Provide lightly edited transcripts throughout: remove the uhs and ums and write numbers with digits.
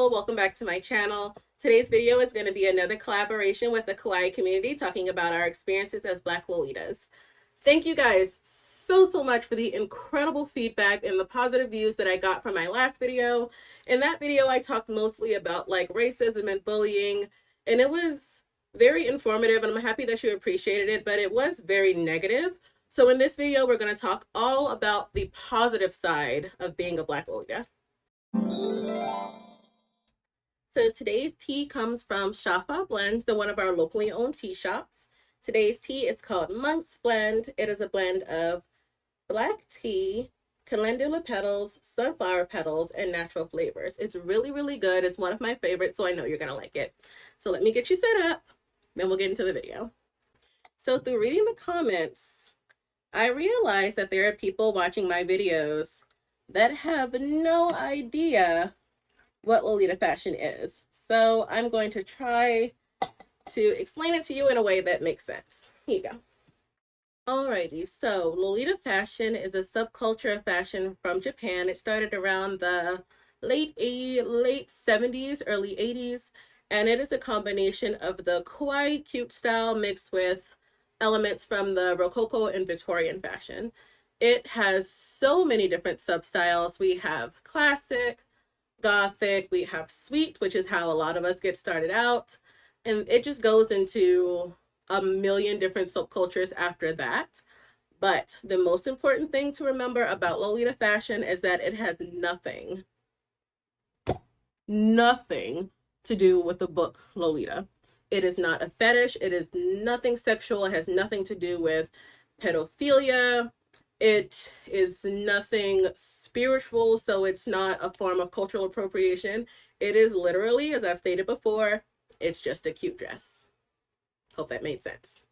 people, welcome back to my channel. Today's video is going to be another collaboration with the Kawaii community talking about our experiences as Black Lolitas. Thank you guys so much for the incredible feedback and the positive views that I got from my last video. In that video, I talked mostly about like racism and bullying, and it was very informative, and I'm happy that you appreciated it, but it was very negative. So in this video, we're going to talk all about the positive side of being a Black Lolita. So today's tea comes from Shafa Blends, the one of our locally owned tea shops. Today's tea is called Monk's Blend. It is a blend of black tea, calendula petals, sunflower petals, and natural flavors. It's really good. It's one of my favorites, so I know you're gonna like it. So let me get you set up, then we'll get into the video. So through reading the comments, I realized that there are people watching my videos that have no idea what Lolita fashion is. So I'm going to try to explain it to you in a way that makes sense. Here you go. Alrighty, so Lolita fashion is a subculture of fashion from Japan. It started around the late 70s, early 80s, and it is a combination of the kawaii cute style mixed with elements from the Rococo and Victorian fashion. It has so many different sub-styles. We have classic, gothic, we have sweet, which is how a lot of us get started out, and it just goes into a million different subcultures after that. But the most important thing to remember about Lolita fashion is that it has nothing to do with the book Lolita. It is not a fetish. It is nothing sexual. It has nothing to do with pedophilia. It is nothing spiritual, so it's not a form of cultural appropriation. It is literally, as I've stated before, it's just a cute dress. Hope that made sense.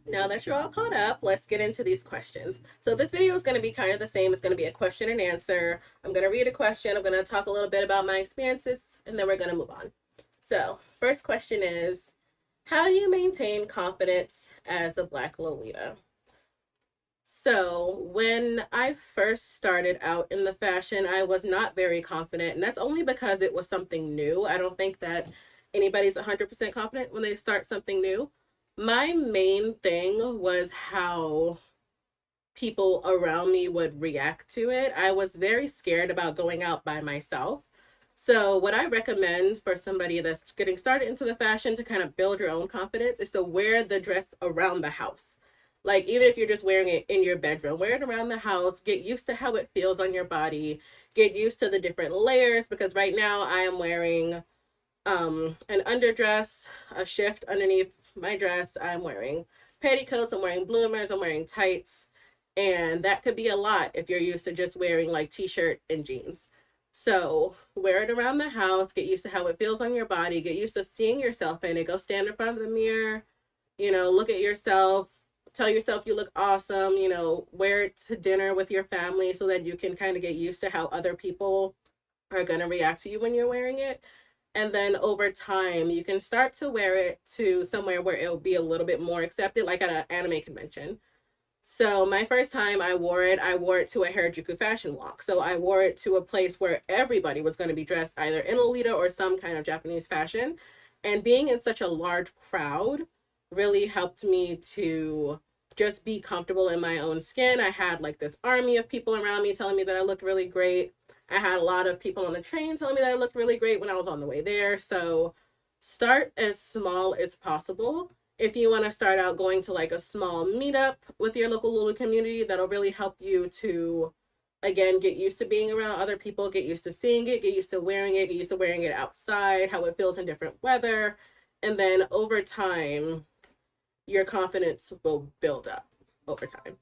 Now that you're all caught up, let's get into these questions. So this video is going to be kind of the same. It's going to be a question and answer. I'm going to read a question. I'm going to talk a little bit about my experiences, and then we're going to move on. So first question is, how do you maintain confidence as a Black Lolita? So when I first started out in the fashion, I was not very confident, and that's only because it was something new. I don't think that anybody's 100% confident when they start something new. My main thing was how people around me would react to it. I was very scared about going out by myself. So what I recommend for somebody that's getting started into the fashion to kind of build your own confidence is to wear the dress around the house. Like, even if you're just wearing it in your bedroom, wear it around the house, get used to how it feels on your body, get used to the different layers, because right now I am wearing an underdress, a shift underneath my dress, I'm wearing petticoats, I'm wearing bloomers, I'm wearing tights, and that could be a lot if you're used to just wearing like t-shirt and jeans. So wear it around the house, get used to how it feels on your body, get used to seeing yourself in it, go stand in front of the mirror, look at yourself, tell yourself you look awesome, wear it to dinner with your family so that you can kind of get used to how other people are going to react to you when you're wearing it. And then over time, you can start to wear it to somewhere where it'll be a little bit more accepted, like at an anime convention. So my first time I wore it to a Harajuku fashion walk. So I wore it to a place where everybody was going to be dressed either in Lolita or some kind of Japanese fashion. And being in such a large crowd really helped me to just be comfortable in my own skin. I had like this army of people around me telling me that I looked really great. I had a lot of people on the train telling me that I looked really great when I was on the way there. So start as small as possible. If you want to start out going to like a small meetup with your local Lulu community, that'll really help you to, again, get used to being around other people, get used to seeing it, get used to wearing it, get used to wearing it outside, how it feels in different weather. And then over time, your confidence will build up over time.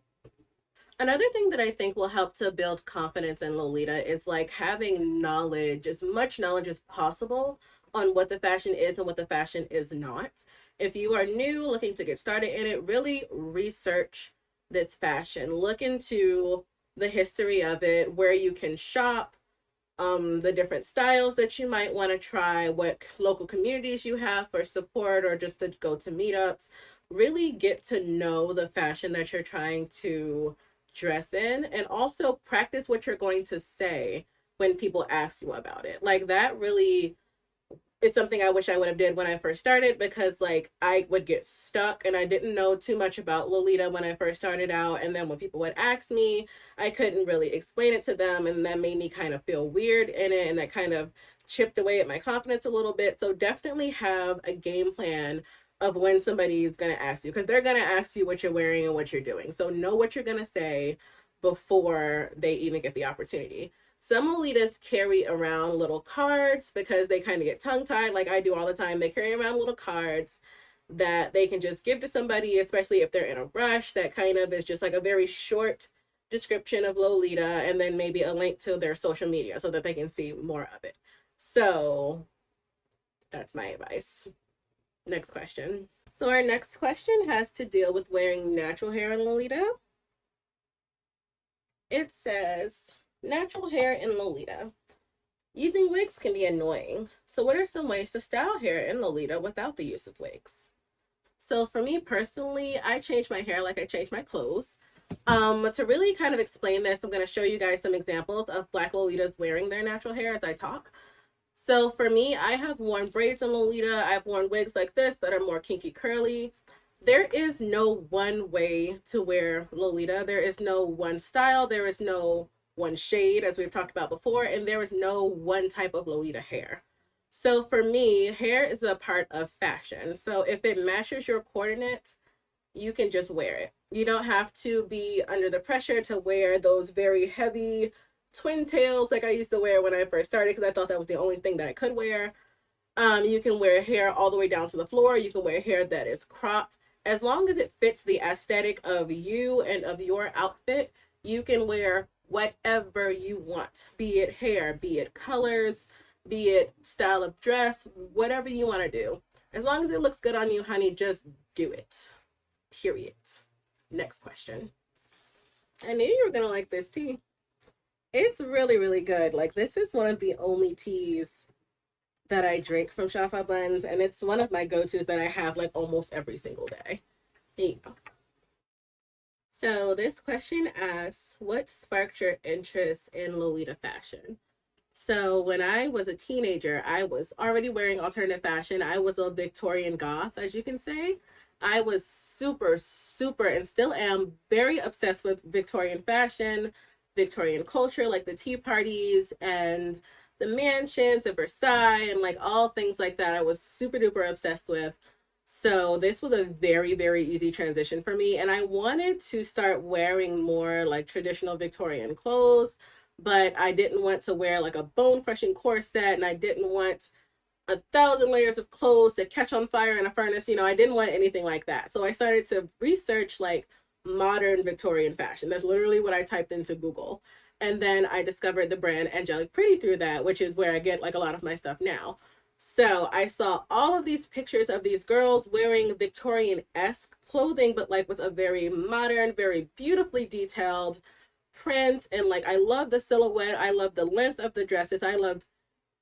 Another thing that I think will help to build confidence in Lolita is like having knowledge, as much knowledge as possible on what the fashion is and what the fashion is not. If you are new, looking to get started in it, really research this fashion. Look into the history of it, where you can shop, the different styles that you might want to try, what local communities you have for support or just to go to meetups. Really get to know the fashion that you're trying to dress in, and also practice what you're going to say when people ask you about it. Like that really is something I wish I would have did when I first started, because like I would get stuck and I didn't know too much about Lolita when I first started out, and then when people would ask me, I couldn't really explain it to them, and that made me kind of feel weird in it, and that kind of chipped away at my confidence a little bit. So definitely have a game plan of when somebody's going to ask you, because they're going to ask you what you're wearing and what you're doing. So know what you're going to say before they even get the opportunity. Some Lolitas carry around little cards because they kind of get tongue tied, like I do all the time. They carry around little cards that they can just give to somebody, especially if they're in a rush. That kind of is just like a very short description of Lolita, and then maybe a link to their social media so that they can see more of it. So that's my advice. Next question. So our next question has to deal with wearing natural hair in Lolita. It says, natural hair in Lolita. Using wigs can be annoying. So what are some ways to style hair in Lolita without the use of wigs? So for me personally, I change my hair like I change my clothes. To really kind of explain this, I'm going to show you guys some examples of Black Lolitas wearing their natural hair as I talk. So for me, I have worn braids in Lolita. I've worn wigs like this that are more kinky curly. There is no one way to wear Lolita. There is no one style. There is no one shade, as we've talked about before, and there is no one type of Lolita hair. So for me, hair is a part of fashion. So if it matches your coordinate, you can just wear it. You don't have to be under the pressure to wear those very heavy twin tails like I used to wear when I first started, because I thought that was the only thing that I could wear. You can wear hair all the way down to the floor. You can wear hair that is cropped. As long as it fits the aesthetic of you and of your outfit, you can wear whatever you want, be it hair, be it colors, be it style of dress, whatever you want to do. As long as it looks good on you, honey, just do it. Period. Next question. I knew you were going to like this tea. It's really, really good. Like, this is one of the only teas that I drink from Shafa Buns, and it's one of my go-tos that I have like almost every single day. There you go. So this question asks, what sparked your interest in Lolita fashion? So when I was a teenager, I was already wearing alternative fashion. I was a Victorian goth, as you can say. I was super, super, and still am very obsessed with Victorian fashion, Victorian culture, like the tea parties and the mansions and Versailles and like all things like that. I was super duper obsessed with. So this was a very, very easy transition for me. And I wanted to start wearing more like traditional Victorian clothes, but I didn't want to wear like a bone crushing corset, and I didn't want 1,000 layers of clothes to catch on fire in a furnace. You know, I didn't want anything like that. So I started to research like modern Victorian fashion. That's literally what I typed into Google. And then I discovered the brand Angelic Pretty through that, which is where I get like a lot of my stuff now. So I saw all of these pictures of these girls wearing Victorian-esque clothing, but like with a very modern, very beautifully detailed print. And like, I love the silhouette. I love the length of the dresses. I loved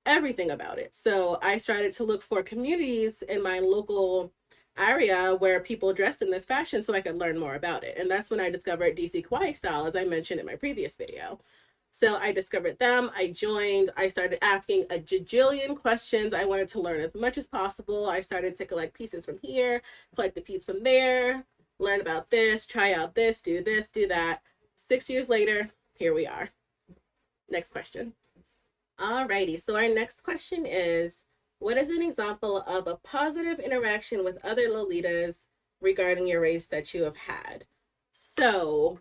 everything about it. So I started to look for communities in my local area where people dressed in this fashion so I could learn more about it. And that's when I discovered DC Kawaii style, as I mentioned in my previous video. So I discovered them, I joined, I started asking a jillion questions. I wanted to learn as much as possible. I started to collect pieces from here, collect a piece from there, learn about this, try out this, do that. 6 years later, here we are. Next question. Alrighty, so our next question is, what is an example of a positive interaction with other Lolitas regarding your race that you have had? So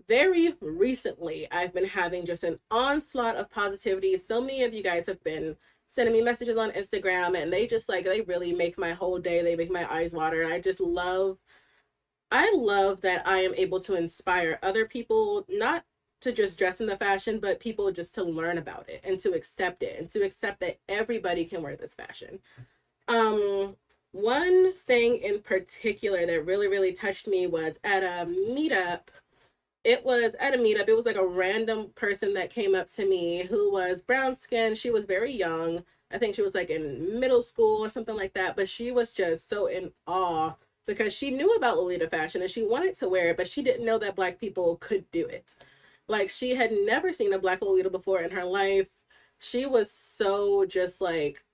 very recently, I've been having just an onslaught of positivity. So many of you guys have been sending me messages on Instagram, and they just like, they really make my whole day. They make my eyes water. And I love that I am able to inspire other people, not to just dress in the fashion, but people just to learn about it and to accept it and to accept that everybody can wear this fashion. One thing in particular that really, really touched me was at a meetup. It was at a meetup. It was like a random person that came up to me who was brown skinned. She was very young. I think she was like in middle school or something like that. But she was just so in awe because she knew about Lolita fashion and she wanted to wear it, but she didn't know that Black people could do it. Like, she had never seen a Black Lolita before in her life. She was so just like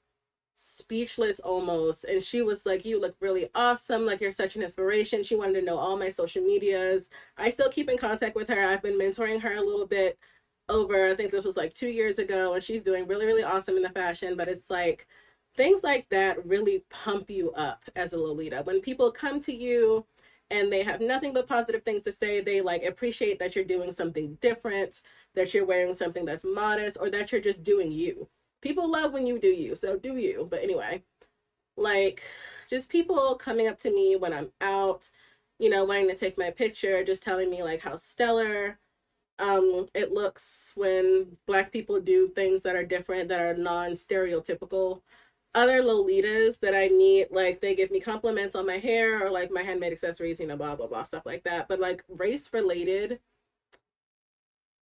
speechless almost. And she was like, "You look really awesome. Like, you're such an inspiration." She wanted to know all my social medias. I still keep in contact with her. I've been mentoring her a little bit over, I think this was like 2 years ago, and she's doing really, really awesome in the fashion. But it's like things like that really pump you up as a Lolita. When people come to you and they have nothing but positive things to say, they like appreciate that you're doing something different, that you're wearing something that's modest, or that you're just doing you. People love when you do you, so do you. But anyway, like, just people coming up to me when I'm out, wanting to take my picture, just telling me like how stellar it looks when Black people do things that are different, that are non-stereotypical. Other Lolitas that I meet, like, they give me compliments on my hair or like my handmade accessories, blah blah blah, stuff like that. But like race related,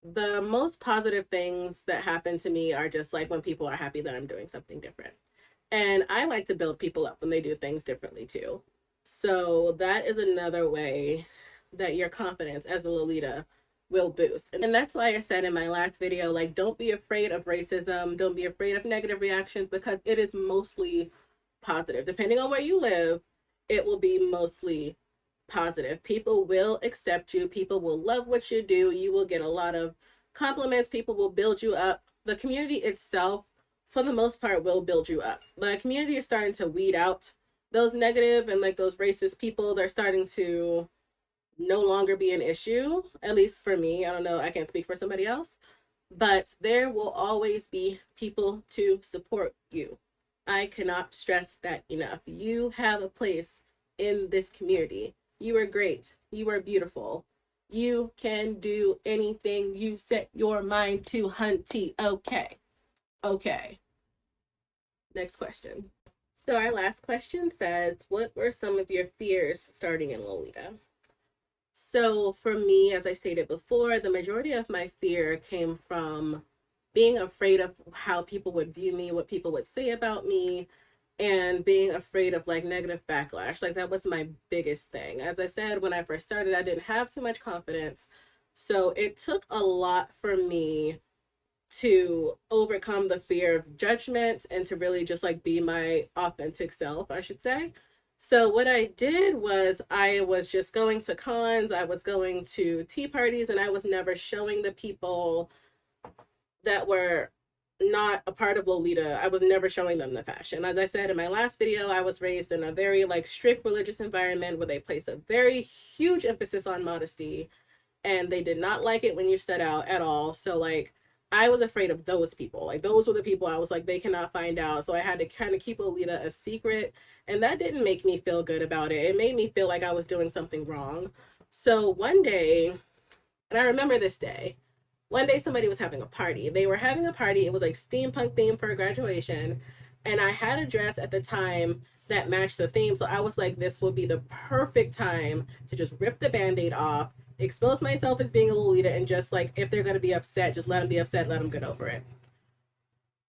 the most positive things that happen to me are just like when people are happy that I'm doing something different. And I like to build people up when they do things differently too. So that is another way that your confidence as a Lolita will boost. And that's why I said in my last video, like, don't be afraid of racism. Don't be afraid of negative reactions, because it is mostly positive. Depending on where you live, it will be mostly positive. People will accept you. People will love what you do. You will get a lot of compliments. People will build you up. The community itself, for the most part, will build you up. The community is starting to weed out those negative and like those racist people. They're starting to no longer be an issue, at least for me. I don't know, I can't speak for somebody else, but there will always be people to support you. I cannot stress that enough. You have a place in this community. You are great. You are beautiful. You can do anything you set your mind to, hunty. Okay. Okay. Next question. So our last question says, what were some of your fears starting in Lolita? So for me, as I stated before, the majority of my fear came from being afraid of how people would view me, what people would say about me, and being afraid of like negative backlash. Like, that was my biggest thing. As I said, when I first started, I didn't have too much confidence. So it took a lot for me to overcome the fear of judgment and to really just like be my authentic self, I should say. So what I did was I was just going to cons, I was going to tea parties, and I was never showing the people that were not a part of Lolita, I was never showing them the fashion. As I said in my last video, I was raised in a very like strict religious environment where they place a very huge emphasis on modesty, and they did not like it when you stood out at all. So like I was afraid of those people. Like, those were the people I was like, they cannot find out. So I had to kind of keep Lolita a secret. And that didn't make me feel good about it. It made me feel like I was doing something wrong. So one day, and I remember this day, one day somebody was having a party. They were having a party. It was like steampunk theme for a graduation. And I had a dress at the time that matched the theme. So I was like, this will be the perfect time to just rip the band-aid off, expose myself as being a Lolita, and just like, if they're going to be upset, just let them be upset, let them get over it.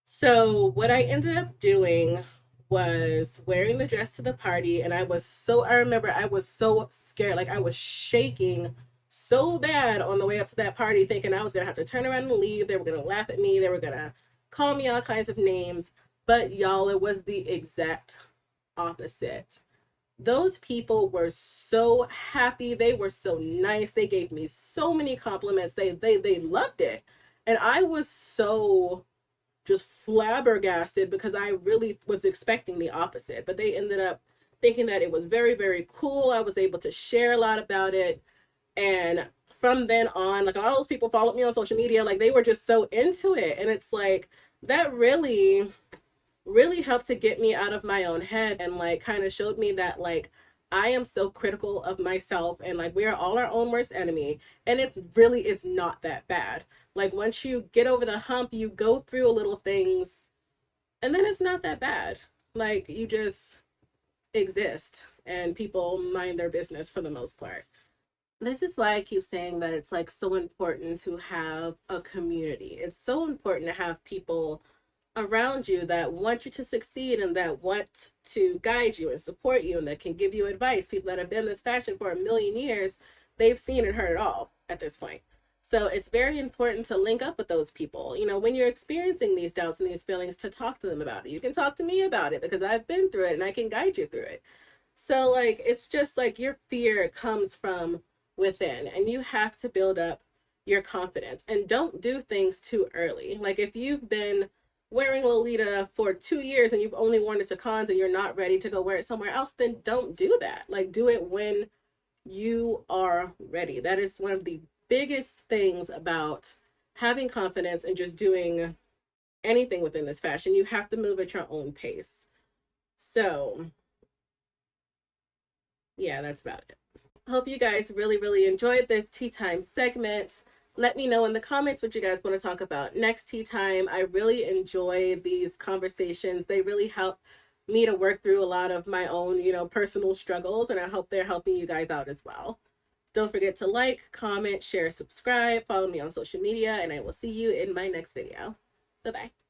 So what I ended up doing was wearing the dress to the party, and I remember I was so scared. Like, I was shaking so bad on the way up to that party, thinking I was going to have to turn around and leave. They were going to laugh at me. They were going to call me all kinds of names. But y'all, it was the exact opposite. Those people were so happy. They were so nice. They gave me so many compliments. They loved it. And I was so just flabbergasted because I really was expecting the opposite. But they ended up thinking that it was very, very cool. I was able to share a lot about it. And from then on, like, all those people followed me on social media. Like, they were just so into it. And it's like, that really helped to get me out of my own head, and like kind of showed me that like I am so critical of myself, and like we are all our own worst enemy, and it's not that bad. Like, once you get over the hump, you go through a little things, and then it's not that bad. Like, you just exist and people mind their business for the most part. This is why I keep saying that it's like so important to have a community. It's so important to have people around you that want you to succeed and that want to guide you and support you and that can give you advice. People that have been in this fashion for a million years, they've seen and heard it all at this point. So it's very important to link up with those people. You know, when you're experiencing these doubts and these feelings, to talk to them about it. You can talk to me about it because I've been through it and I can guide you through it. So, like, it's just like your fear comes from within, and you have to build up your confidence and don't do things too early. Like, if you've been wearing Lolita for 2 years and you've only worn it to cons and you're not ready to go wear it somewhere else, then don't do that. Like, do it when you are ready. That is one of the biggest things about having confidence and just doing anything within this fashion. You have to move at your own pace. So, yeah, that's about it. Hope you guys really, really enjoyed this tea time segment. Let me know in the comments what you guys want to talk about next tea time. I really enjoy these conversations. They really help me to work through a lot of my own, personal struggles, and I hope they're helping you guys out as well. Don't forget to like, comment, share, subscribe, follow me on social media, and I will see you in my next video. Bye-bye.